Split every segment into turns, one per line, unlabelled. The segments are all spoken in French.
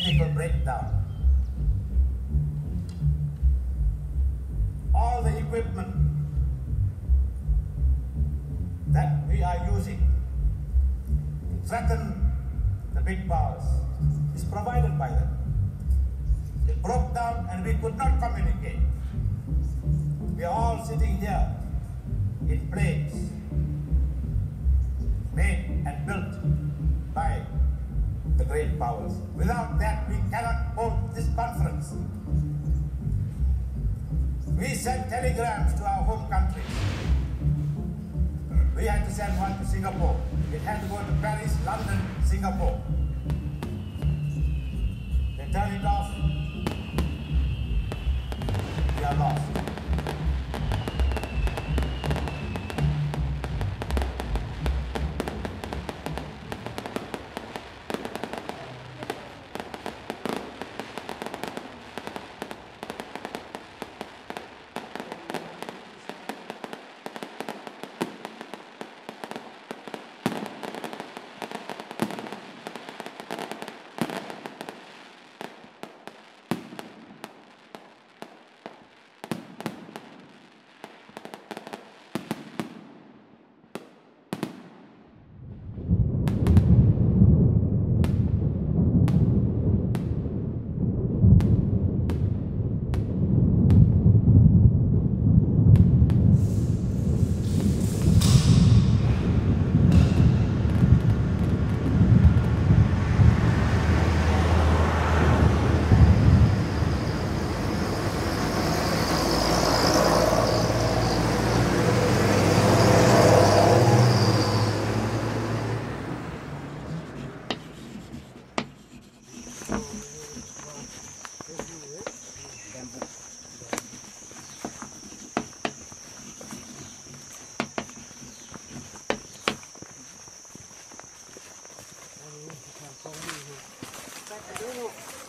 mechanical breakdown. All the equipment that we are using to threaten the big powers is provided by them. It broke down and we could not communicate. We are all sitting here in planes made and built by the great powers. Without that, we cannot hold this conference. We sent telegrams to our home country. We had to send one to Singapore. It had to go to Paris, London, Singapore. They turn it off. We are lost.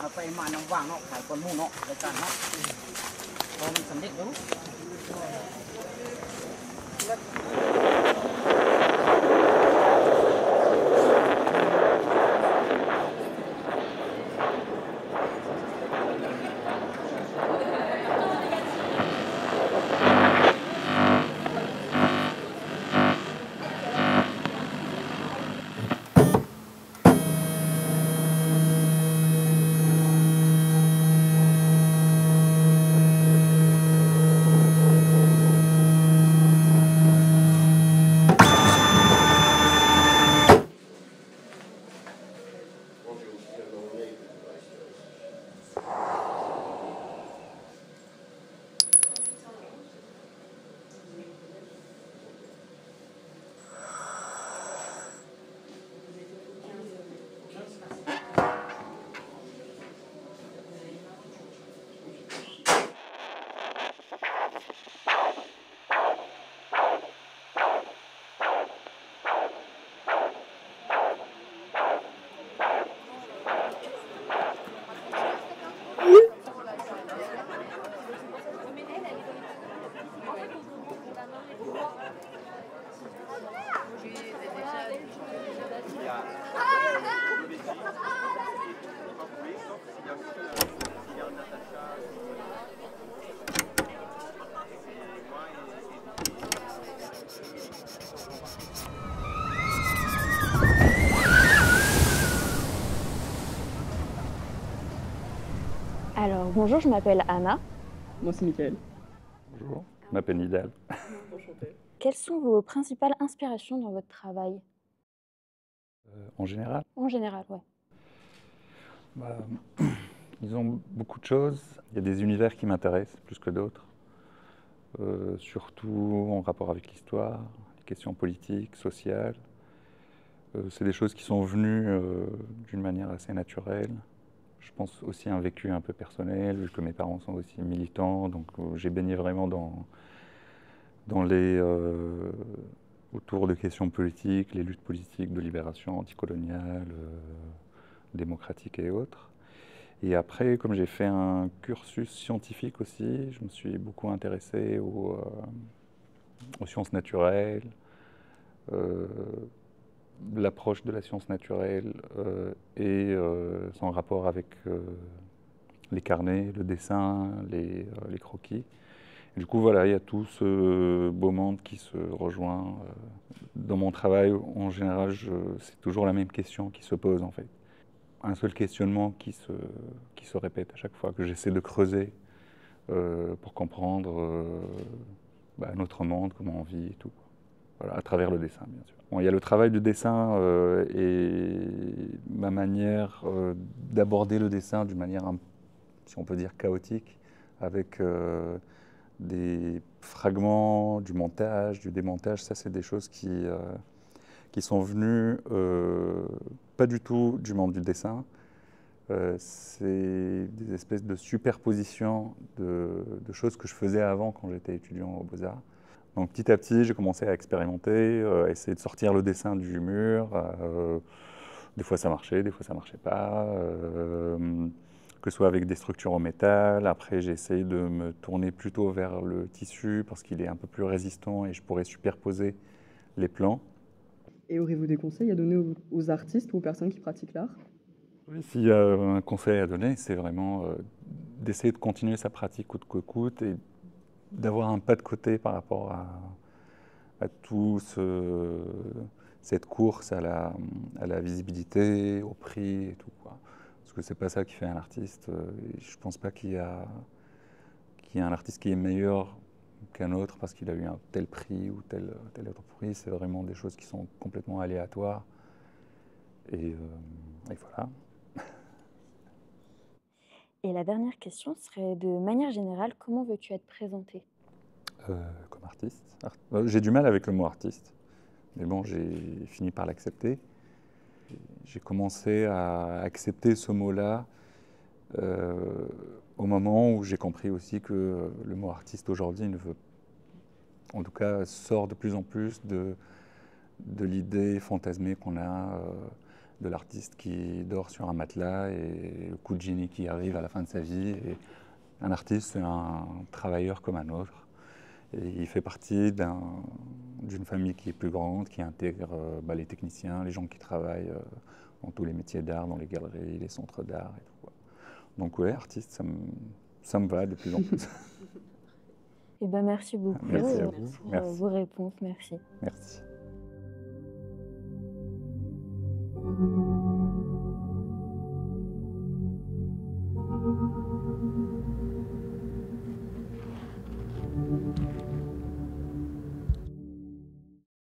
Apa iman yang wang nok, hai kon mu nok, dekat nok. Kalau mình sắm đích đúng.
Alors, bonjour, je m'appelle Anna.
Moi, c'est Mickaël.
Bonjour, je m'appelle Nidal.
Enchanté.
Quelles sont vos principales inspirations dans votre travail?
En général,
En général, ouais.
bah, ils ont beaucoup de choses. Il y a des univers qui m'intéressent plus que d'autres, surtout en rapport avec l'histoire, les questions politiques, sociales. C'est des choses qui sont venues d'une manière assez naturelle. Je pense aussi à un vécu un peu personnel, vu que mes parents sont aussi militants, donc j'ai baigné vraiment dans les autour de questions politiques, les luttes politiques de libération anticoloniale, démocratique et autres. Et après, comme j'ai fait un cursus scientifique aussi, je me suis beaucoup intéressé aux sciences naturelles, l'approche de la science naturelle et son rapport avec les carnets, le dessin, les croquis. Et du coup, voilà, il y a tout ce beau monde qui se rejoint. Dans mon travail, en général, c'est toujours la même question qui se pose, en fait. Un seul questionnement qui se répète à chaque fois, que j'essaie de creuser pour comprendre notre monde, comment on vit et tout. Voilà, à travers le dessin, bien sûr. Bon, il y a le travail du dessin et ma manière d'aborder le dessin d'une manière, si on peut dire, chaotique, avec des fragments, du montage, du démontage. Ça, c'est des choses qui sont venues pas du tout du monde du dessin. C'est des espèces de superpositions de choses que je faisais avant quand j'étais étudiant aux Beaux-Arts. Donc petit à petit, j'ai commencé à expérimenter, à essayer de sortir le dessin du mur. Des fois ça marchait, des fois ça marchait pas. Que ce soit avec des structures en métal. Après, j'ai essayé de me tourner plutôt vers le tissu parce qu'il est un peu plus résistant et je pourrais superposer les plans.
Et aurez-vous des conseils à donner aux artistes ou aux personnes qui pratiquent l'art?
Oui, s'il y a un conseil à donner, c'est vraiment d'essayer de continuer sa pratique coûte que coûte et d'avoir un pas de côté par rapport à tout cette course à la visibilité, au prix et tout, quoi. Parce que c'est pas ça qui fait un artiste. Et je pense pas qu'il y a un artiste qui est meilleur qu'un autre parce qu'il a eu un tel prix ou tel autre prix. C'est vraiment des choses qui sont complètement aléatoires. Et voilà.
Et la dernière question serait, de manière générale, comment veux-tu être présenté?
Comme artiste. J'ai du mal avec le mot artiste, mais bon, j'ai fini par l'accepter. J'ai commencé à accepter ce mot-là au moment où j'ai compris aussi que le mot artiste aujourd'hui en tout cas, sort de plus en plus de l'idée fantasmée qu'on a de l'artiste qui dort sur un matelas et le coup de génie qui arrive à la fin de sa vie. Et un artiste, c'est un travailleur comme un autre. Et il fait partie d'une famille qui est plus grande, qui intègre les techniciens, les gens qui travaillent dans tous les métiers d'art, dans les galeries, les centres d'art et tout, quoi. Donc ouais, artiste, ça me va de plus en plus.
Eh ben, merci beaucoup
Merci à vous.
pour
Merci.
vos réponses. Merci.
Merci.